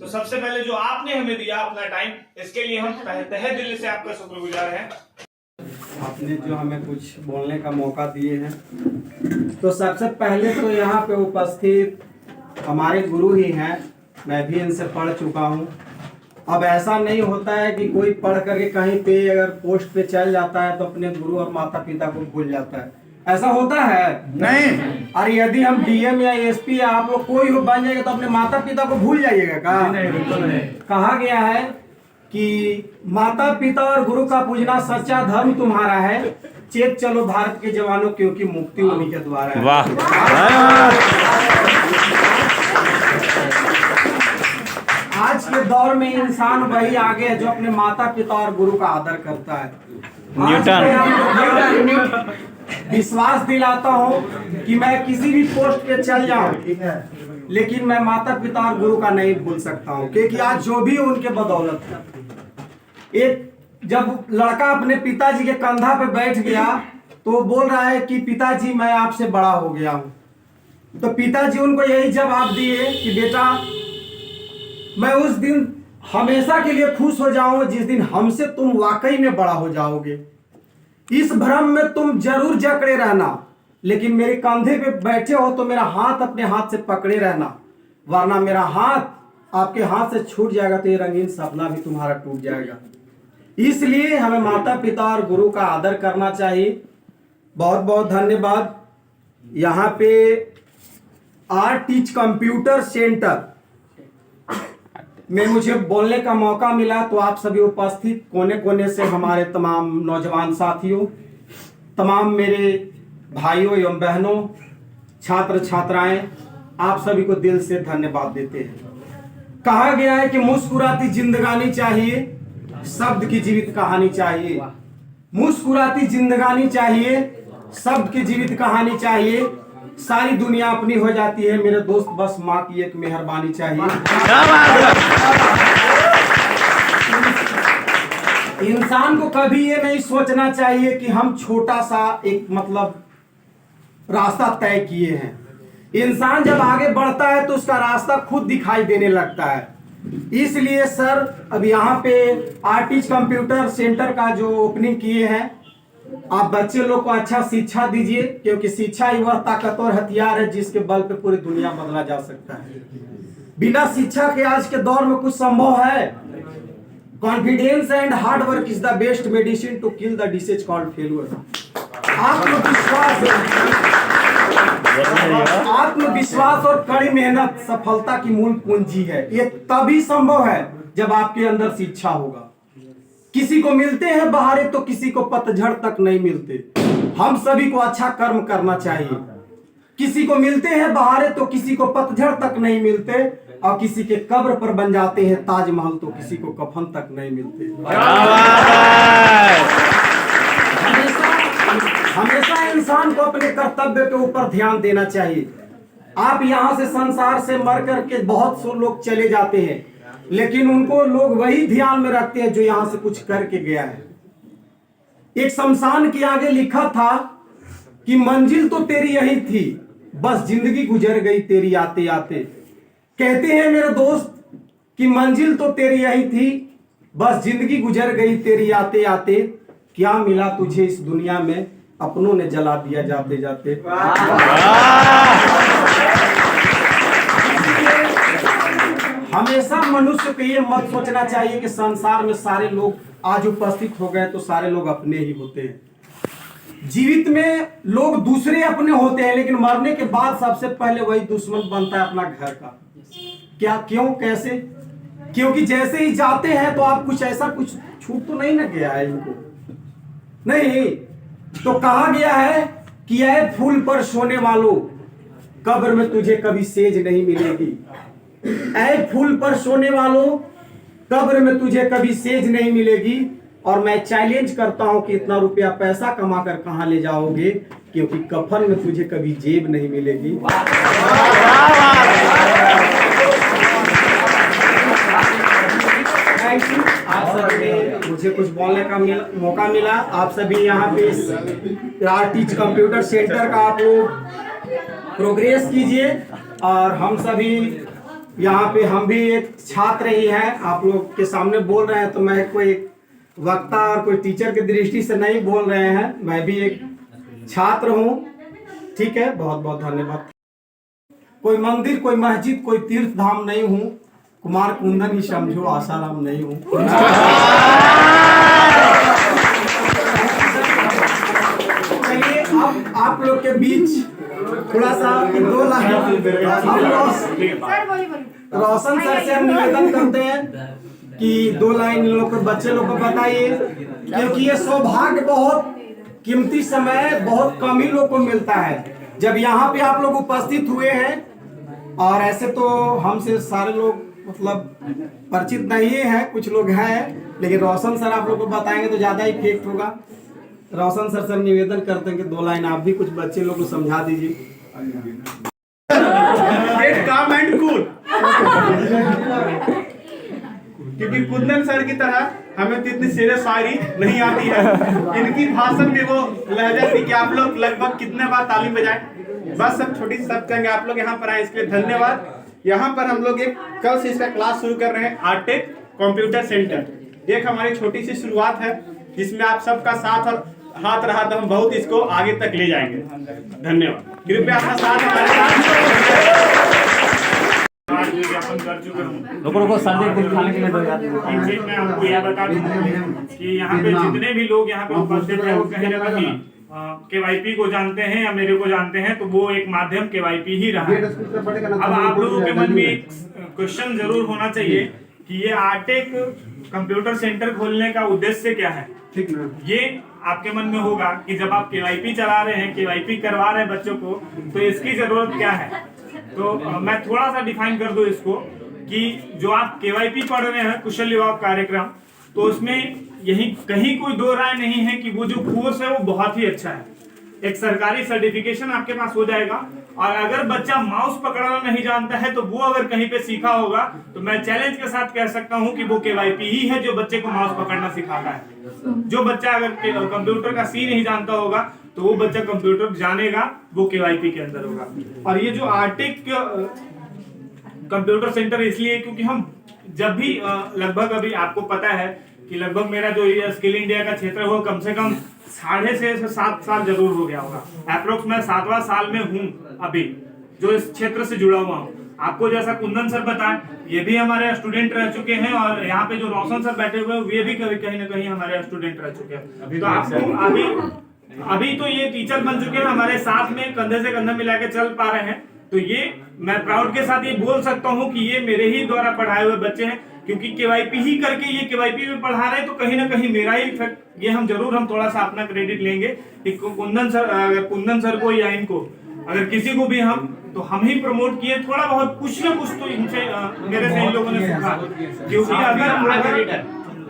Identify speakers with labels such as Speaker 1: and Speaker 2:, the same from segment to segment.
Speaker 1: तो सबसे पहले जो आपने हमें दिया अपना टाइम, इसके लिए हम तहे दिल से आपका शुक्रगुजार हैं।
Speaker 2: आपने जो हमें कुछ बोलने का मौका दिए हैं, तो सबसे पहले तो यहाँ पे उपस्थित हमारे गुरु ही हैं। मैं भी इनसे पढ़ चुका हूँ। अब ऐसा नहीं होता है कि कोई पढ़ करके कहीं पे अगर पोस्ट पे चल जाता है तो अपने गुरु और माता पिता को भूल जाता है। ऐसा होता है नहीं। अरे यदि हम डीएम या एसपी या आप लोग कोई हो बन जाएगा तो अपने माता पिता को भूल जाइएगा का? कहा गया है कि माता पिता और गुरु का पूजना सच्चा धर्म तुम्हारा है। चेत चलो भारत के जवानों, क्योंकि मुक्ति उन्हीं के द्वारा है। आज के दौर में इंसान वही आगे है जो अपने माता पिता और गुरु का आदर करता है। न्यूटन विश्वास दिलाता हूँ कि मैं किसी भी पोस्ट पे चल जाऊं, लेकिन मैं माता पिता और गुरु का नहीं भूल सकता हूँ, क्योंकि आज जो भी उनके बदौलत है। एक जब लड़का अपने पिताजी के कंधा पे बैठ गया तो वो बोल रहा है कि पिताजी मैं आपसे बड़ा हो गया हूँ। तो पिताजी उनको यही जवाब दिए कि बेटा मैं उस दिन हमेशा के लिए खुश हो जाऊंगा जिस दिन हमसे तुम वाकई में बड़ा हो जाओगे। इस भ्रम में तुम जरूर जकड़े रहना, लेकिन मेरे कंधे पे बैठे हो तो मेरा हाथ अपने हाथ से पकड़े रहना, वरना मेरा हाथ आपके हाथ से छूट जाएगा तो ये रंगीन सपना भी तुम्हारा टूट जाएगा। इसलिए हमें माता पिता और गुरु का आदर करना चाहिए। बहुत बहुत धन्यवाद। यहाँ पे आर्ट टीच कंप्यूटर सेंटर में मुझे बोलने का मौका मिला, तो आप सभी उपस्थित कोने कोने से हमारे तमाम नौजवान साथियों, तमाम मेरे भाइयों एवं बहनों, छात्र छात्राएं, आप सभी को दिल से धन्यवाद देते हैं। कहा गया है कि मुस्कुराती जिंदगानी चाहिए, शब्द की जीवित कहानी चाहिए। मुस्कुराती जिंदगानी चाहिए, शब्द की जीवित कहानी चाहिए। सारी दुनिया अपनी हो जाती है मेरे दोस्त, बस माँ की एक मेहरबानी चाहिए। इंसान को कभी ये नहीं सोचना चाहिए कि हम छोटा सा एक रास्ता तय किए हैं। इंसान जब आगे बढ़ता है तो उसका रास्ता खुद दिखाई देने लगता है। इसलिए सर अब यहाँ पे आर्टिस्ट कंप्यूटर सेंटर का जो ओपनिंग किए हैं, आप बच्चे लोग को अच्छा शिक्षा दीजिए, क्योंकि शिक्षा ही वह ताकतवर हथियार है जिसके बल पे पूरी दुनिया बदला जा सकता है। बिना शिक्षा के आज के दौर में कुछ संभव है? Confidence and hard work is the best medicine to kill the disease called failure. आत्मविश्वास और कड़ी मेहनत सफलता की मूल पूंजी है। ये तभी संभव है जब आपके अंदर शिक्षा होगा। किसी को मिलते हैं बहारे तो किसी को पतझड़ तक नहीं मिलते। हम सभी को अच्छा कर्म करना चाहिए। किसी को मिलते हैं बहारे तो किसी को पतझड़ तक नहीं मिलते, और किसी के कब्र पर बन जाते हैं ताजमहल तो किसी को कफन तक नहीं मिलते। हमेशा इंसान को अपने कर्तव्य के ऊपर ध्यान देना चाहिए। आप यहाँ से संसार से मर करके बहुत से लोग चले जाते हैं, लेकिन उनको लोग वही ध्यान में रखते हैं जो यहाँ से कुछ करके गया है। एक शमशान के आगे लिखा था कि मंजिल तो तेरी यही थी, बस जिंदगी गुजर गई तेरी आते आते। कहते हैं मेरे दोस्त कि मंजिल तो तेरी यही थी, बस जिंदगी गुजर गई तेरी आते आते। क्या मिला तुझे इस दुनिया में, अपनों ने जला दिया जाते जाते। हमेशा मनुष्य को ये मत सोचना चाहिए कि संसार में सारे लोग आज उपस्थित हो गए तो सारे लोग अपने ही होते हैं। जीवित में लोग दूसरे अपने होते हैं, लेकिन मरने के बाद सबसे पहले वही दुश्मन बनता है अपना घर का। क्या, क्यों, कैसे? क्योंकि जैसे ही जाते हैं तो आप कुछ ऐसा कुछ छूट तो नहीं ना गया है इनको, नहीं। तो कहा गया है कि ऐ फूल पर सोने वालों, कब्र में तुझे कभी सेज नहीं मिलेगी। ऐ फूल पर सोने वालों, कब्र में तुझे कभी सेज नहीं मिलेगी। और मैं चैलेंज करता हूं कि इतना रुपया पैसा कमा कर कहां ले जाओगे, क्योंकि कफन में तुझे कभी जेब नहीं मिलेगी। आप सभी मुझे कुछ बोलने का मौका मिला। आप सभी यहाँ पे आर्ट टीच कंप्यूटर सेंटर का आप लोग प्रोग्रेस कीजिए, और हम सभी यहाँ पे हम भी एक छात्र ही हैं, आप लोग के सामने बोल रहे हैं, तो मैं कोई वक्ता और कोई टीचर की दृष्टि से नहीं बोल रहे हैं, मैं भी एक छात्र हूँ। ठीक है, बहुत बहुत धन्यवाद। कोई मंदिर, कोई मस्जिद, कोई तीर्थ धाम नहीं हूँ, कुमार कुंदन ही समझो, आसाराम नहीं हूँ। चलिए अब आप लोग के बीच थोड़ा सा 2 लाइन रोशन सर से हम निवेदन करते हैं कि 2 लाइन इन लोग को, बच्चे लोग को बताइए, क्योंकि ये सौभाग्य बहुत कीमती समय बहुत कम ही लोग को मिलता है जब यहाँ पे आप लोग उपस्थित हुए हैं। और ऐसे तो हमसे सारे लोग मतलब परिचित नहीं हैं, कुछ लोग हैं, लेकिन रोशन सर आप लोग को बताएंगे तो ज्यादा इफेक्ट होगा। रोशन सर से निवेदन करते हैं कि 2 लाइन आप भी कुछ बच्चे लोग को समझा दीजिए।
Speaker 3: काम एंड कूल, क्योंकि कुंदन सर की तरह हमें तो इतनी सीरियस शायरी नहीं आती है। इनकी भाषण में वो लहजा थी कि आप लोग लगभग कितने बार ताली बजाए। बस सब छोटी सी सब कहेंगे, आप लोग यहाँ पर आए इसके लिए धन्यवाद। यहाँ पर हम लोग एक कल से इसका क्लास शुरू कर रहे हैं, आर्टेक कंप्यूटर सेंटर। एक हमारी छोटी सी शुरुआत है जिसमें आप सबका साथ और हाथ रहा तो हम बहुत इसको आगे तक ले जाएंगे। धन्यवाद। कृपया आपका साथ हमारे साथ
Speaker 1: ज्ञापन कर चुके हूँ।
Speaker 4: रुको संजय कुछ खाने के लिए दो यार।
Speaker 1: मैं आपको यह बता दूं कि यहाँ पे जितने भी लोग यहाँ पे उपस्थित हैं वो कहीं ना कहीं केवाईपी को जानते हैं या मेरे को जानते हैं, तो वो एक माध्यम केवाईपी ही रहा है। अब आप लोगों के मन में एक क्वेश्चन जरूर होना चाहिए कि ये आर्टेक कंप्यूटर सेंटर खोलने का उद्देश्य क्या है। ये आपके मन में होगा कि जब आप केवाईपी चला रहे हैं, केवाईपी करवा रहे हैं बच्चों को, तो इसकी जरूरत क्या है। तो मैं थोड़ा सा डिफाइन कर दूं इसको कि जो आप केवाईपी पढ़ रहे हैं, कुशल युवा कार्यक्रम, तो उसमें यही कहीं कोई 2 राय नहीं है कि वो जो कोर्स है वो बहुत ही अच्छा है। एक सरकारी सर्टिफिकेशन आपके पास हो जाएगा, और अगर बच्चा माउस पकड़ना नहीं जानता है तो वो अगर कहीं पे सीखा होगा तो मैं चैलेंज के साथ कह सकता हूं कि वो केवाईपी ही है जो बच्चे को माउस पकड़ना सिखाता है। जो बच्चा अगर कंप्यूटर का सी नहीं जानता होगा तो वो बच्चा कंप्यूटर जानेगा, वो केवाईपी के अंदर होगा। और ये जो आर्टेक कंप्यूटर सेंटर इसलिए क्योंकि हम जब भी लगभग, अभी आपको पता है कि लगभग मेरा जो ये स्किल इंडिया का क्षेत्र है वो कम से कम 6.5 से 7 साल जरूर हो गया होगा। अप्रोक्स मैं 7वां साल में हूँ अभी जो इस क्षेत्र से जुड़ा हुआ हूँ। आपको जैसा कुंदन सर बताएं, ये भी हमारे स्टूडेंट रह चुके हैं, और यहाँ पे जो रोशन सर बैठे हुए हैं ये भी कहीं ना कहीं हमारे स्टूडेंट रह चुके हैं। तो आपको अभी तो ये टीचर बन चुके हैं, हमारे साथ में कंधे से कंधा मिला के चल पा रहे हैं। तो ये मैं प्राउड के साथ ये बोल सकता हूँ कि ये मेरे ही द्वारा पढ़ाए हुए बच्चे हैं, क्योंकि केवाईपी ही करके ये केवाईपी में पढ़ा रहे हैं, तो कहीं ना कहीं मेरा ही इफेक्ट, ये हम थोड़ा सा अपना क्रेडिट लेंगे कि कुंदन सर को या इनको अगर किसी को भी तो हम ही प्रमोट किए। थोड़ा बहुत कुछ ना कुछ तो इनसे मेरे से इन लोगों ने सीखा, क्योंकि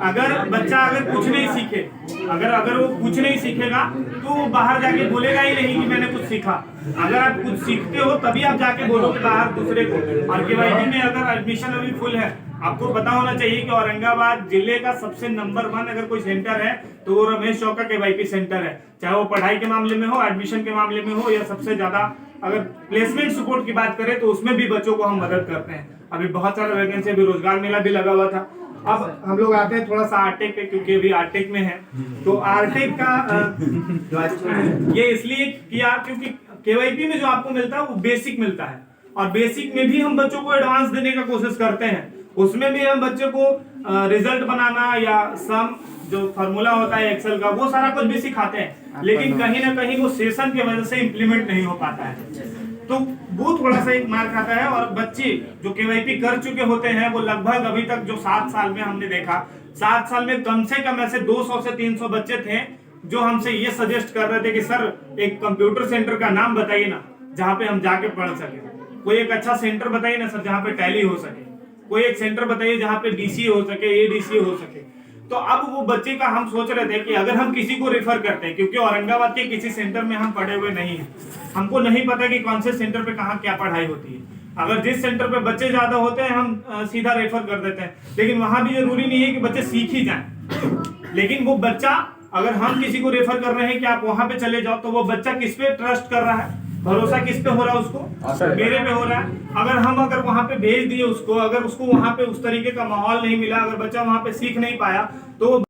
Speaker 1: अगर बच्चा अगर कुछ नहीं सीखे, अगर वो कुछ नहीं सीखेगा तो वो बाहर जाके बोलेगा ही नहीं कि मैंने कुछ सीखा। अगर आप कुछ सीखते हो तभी आप जाके बोलोगे बाहर दूसरे को। और केवाईपी में अगर एडमिशन अभी फुल है, आपको पता होना चाहिए कि औरंगाबाद जिले का सबसे नंबर 1 अगर कोई सेंटर है तो वो रमेश चौक का केवाईपी सेंटर है। चाहे वो पढ़ाई के मामले में हो, एडमिशन के मामले में हो, या सबसे ज्यादा अगर प्लेसमेंट सपोर्ट की बात करें तो उसमें भी बच्चों को हम मदद करते हैं। अभी बहुत सारा वैकेंसी, अभी रोजगार मेला भी लगा हुआ था। अब हम लोग आते हैं थोड़ा सा आर्टेक पे, क्योंकि अभी आर्टेक में है। तो आर्टेक का ये इसलिए किया क्योंकि केवाईपी में जो आपको मिलता है वो बेसिक मिलता है, और बेसिक में भी हम बच्चों को एडवांस देने का कोशिश करते हैं। उसमें भी हम बच्चों को रिजल्ट बनाना या सम जो फार्मूला होता है एक्सेल का, वो सारा कुछ भी सिखाते हैं, लेकिन कहीं ना कहीं वो सेशन की वजह से इम्प्लीमेंट नहीं हो पाता है, तो वो थोड़ा सा एक मार खाता है। और बच्चे जो केवाईपी कर चुके होते हैं वो लगभग अभी तक जो 7 साल में हमने देखा, 7 साल में कम से कम ऐसे 200 से 300 बच्चे थे जो हमसे ये सजेस्ट कर रहे थे कि सर एक कंप्यूटर सेंटर का नाम बताइए ना जहाँ पे हम जाके पढ़ सके, कोई एक अच्छा सेंटर बताइए ना सर जहाँ पे टैली हो सके, कोई एक सेंटर बताइए जहाँ पे डीसी हो सके, एडीसी हो सके। तो अब वो बच्चे का हम सोच रहे थे कि अगर हम किसी को रेफर करते हैं, क्योंकि औरंगाबाद के किसी सेंटर में हम पढ़े हुए नहीं हैं, हमको नहीं पता कि कौन से सेंटर पे कहाँ क्या पढ़ाई होती है। अगर जिस सेंटर पे बच्चे ज्यादा होते हैं हम सीधा रेफर कर देते हैं, लेकिन वहां भी जरूरी नहीं है कि बच्चे सीख ही जाएं। लेकिन वो बच्चा, अगर हम किसी को रेफर कर रहे हैं कि आप वहां पे चले जाओ, तो वो बच्चा किस पे ट्रस्ट कर रहा है भरोसा किस पे हो रहा है उसको, मेरे पे हो रहा है। अगर वहां पे भेज दिए उसको, अगर उसको वहां पे उस तरीके का माहौल नहीं मिला, अगर बच्चा वहां पे सीख नहीं पाया, तो